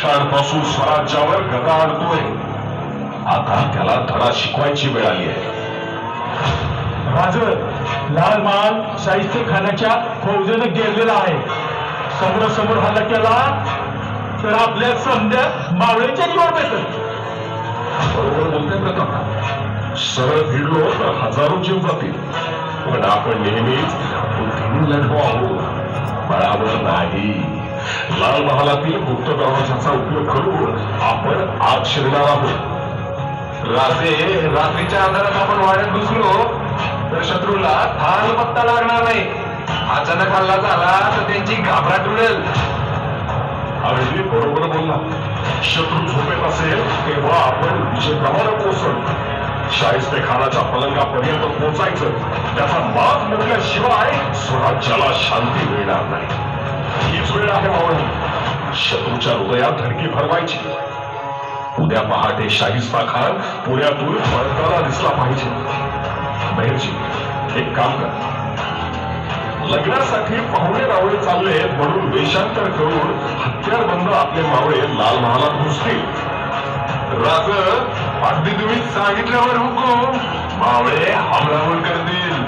वर्षांपासून स्वराज्यावर गदा आणतोय. आता त्याला धडा शिकवायची वेळ आली आहे. राज, लाल महाल शाहिस्ते खानाच्या फौजेनं गेलेला आहे. समोरासमोर हल्ला केला तर आपल्या समजा मावळ्याच्या जीवावर बेतल. बरोबर बोलते प्रताप. सरळ भिडलो तर हजारो जीव जातील, पण आपण नेहमीच बुद्धीने लढलो आहोत, बळावर नाही. लाल महालातील गुप्त दरवाजाचा उपयोग करून आपण आत शिरणार आहोत. राजे, रात्रीच्या अंधारात आपण वाड्यात घुसलो तर शत्रूला थाल पत्ता लागणार नाही. अचानक हल्ला झाला तर त्यांची घाबराट उडेल. अगदी बरोबर बोलला. शत्रू झोपेत असेल तेव्हा आपण विजयप्रमाणे पोहोचल. शाहिस्ते खानाच्या पलंगापर्यंत पोहोचायचं. त्याचा माग मोडल्याशिवाय स्वराज्याला शांती मिळणार नाही. हीच वेळ आहे मावळी. शत्रूच्या हृदयात धडकी भरवायची. उद्या पहाटे शाहिस्ता खान पुण्यातून पळताना दिसला पाहिजे. बहिरजी, एक काम कर. लग्नासाठी पाहुणे रावळे चालले म्हणून वेशांतर करून हत्यारबंद आपले मावळे लाल महालात घुसतील. राज, अगदी तुम्ही सांगितल्यावर हुकूम मावळे हमलावर करतील.